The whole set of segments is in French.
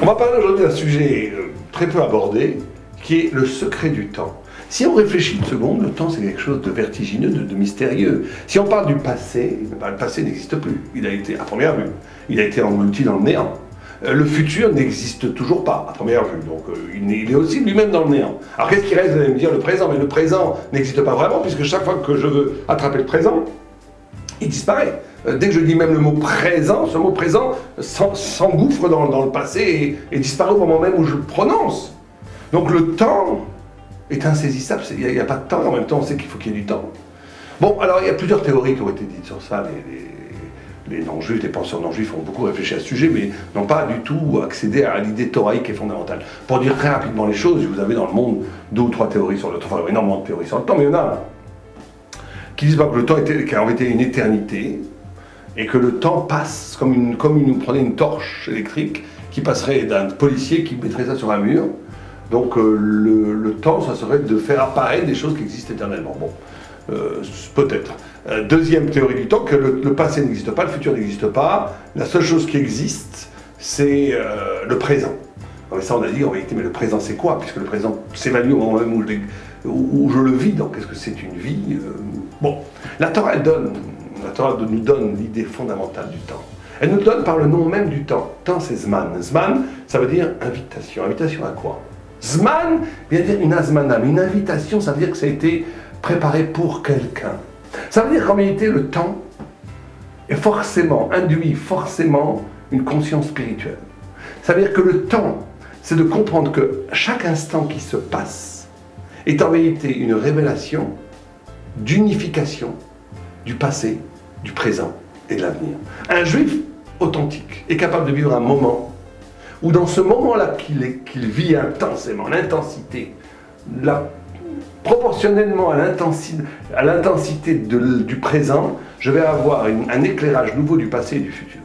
va parler aujourd'hui d'un sujet très peu abordé, qui est le secret du temps. Si on réfléchit une seconde, le temps c'est quelque chose de vertigineux, de mystérieux. Si on parle du passé, le passé n'existe plus. Il a été, à première vue, il a été englouti dans le néant. Le futur n'existe toujours pas, à première vue, donc il est aussi lui-même dans le néant. Alors qu'est-ce qui reste? Vous allez me dire le présent, mais le présent n'existe pas vraiment, puisque chaque fois que je veux attraper le présent, il disparaît. Dès que je dis même le mot présent, ce mot présent s'engouffre dans le passé et disparaît au moment même où je le prononce. Donc le temps est insaisissable, il n'y a pas de temps, en même temps on sait qu'il faut qu'il y ait du temps. Bon, alors il y a plusieurs théories qui ont été dites sur ça, les non-juifs, les penseurs non-juifs ont beaucoup réfléchi à ce sujet, mais n'ont pas du tout accédé à l'idée thoraïque qui est fondamentale. Pour dire très rapidement les choses, vous avez dans le monde 2 ou 3 théories sur le temps, enfin énormément de théories sur le temps, mais il y en a qui disent que le temps avait été une éternité, et que le temps passe comme il nous prenait une torche électrique qui passerait d'un policier qui mettrait ça sur un mur. Donc le temps, ça serait de faire apparaître des choses qui existent éternellement. Bon, peut-être. Deuxième théorie du temps, que le passé n'existe pas, le futur n'existe pas. La seule chose qui existe, c'est le présent. Mais ça, on a dit en réalité, mais le présent, c'est quoi? Puisque le présent s'évalue au moment même où je le vis. Donc, est-ce que c'est une vie? Bon, la Torah, la Torah nous donne l'idée fondamentale du temps. Elle nous donne par le nom même du temps. Temps, c'est Zman. Zman, ça veut dire invitation. Invitation à quoi? Zman vient dire une azmana, mais une invitation, ça veut dire que ça a été préparé pour quelqu'un. Ça veut dire qu'en réalité, le temps est induit forcément une conscience spirituelle. Ça veut dire que le temps, c'est de comprendre que chaque instant qui se passe est en réalité une révélation d'unification du passé, du présent et de l'avenir. Un juif authentique est capable de vivre un moment où dans ce moment-là qu'il vit intensément, l'intensité, proportionnellement à l'intensité du présent, je vais avoir un éclairage nouveau du passé et du futur.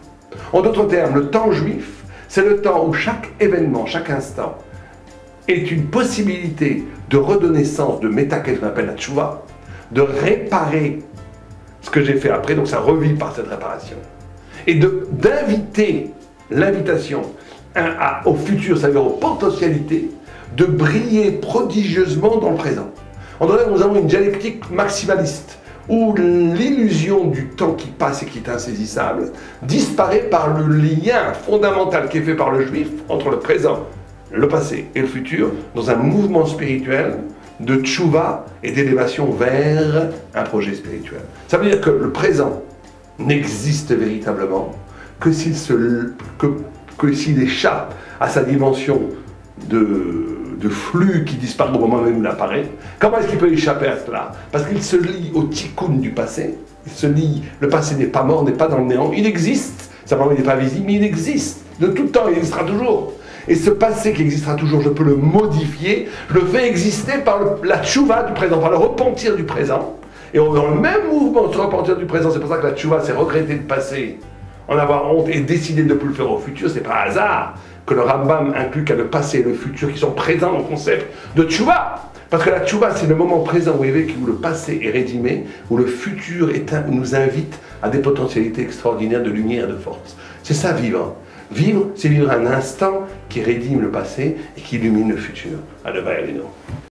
En d'autres termes, le temps juif, c'est le temps où chaque événement, chaque instant, est une possibilité de redonner sens, de métaké, qu'on appelle la tchouva, de réparer ce que j'ai fait après, donc ça revit par cette réparation. Et d'inviter l'invitation au futur, c'est-à-dire aux potentialités, de briller prodigieusement dans le présent. En d'autres termes, nous avons une dialectique maximaliste, où l'illusion du temps qui passe et qui est insaisissable disparaît par le lien fondamental qui est fait par le juif entre le présent, le passé et le futur, dans un mouvement spirituel de tchouva et d'élévation vers un projet spirituel. Ça veut dire que le présent n'existe véritablement que s'il échappe à sa dimension de flux qui disparaît au moment même où il apparaît. Comment est-ce qu'il peut échapper à cela? Parce qu'il se lie au tikkun du passé, le passé n'est pas mort, n'est pas dans le néant, il existe, simplement il n'est pas visible, mais il existe, de tout temps, il existera toujours. Et ce passé qui existera toujours, je peux le modifier, je le fais exister par la tchouva du présent, par le repentir du présent. Et dans le même mouvement, se repentir du présent, c'est pour ça que la tchouva, c'est regretter le passé, en avoir honte et décider de ne plus le faire au futur, c'est pas hasard que le Rambam inclut qu'à le passé et le futur qui sont présents dans le concept de tchouva. Parce que la tchouva, c'est le moment présent où le passé est rédimé, où le futur nous invite à des potentialités extraordinaires de lumière et de force. C'est ça vivre. Vivre, c'est vivre un instant qui rédime le passé et qui illumine le futur. Allez,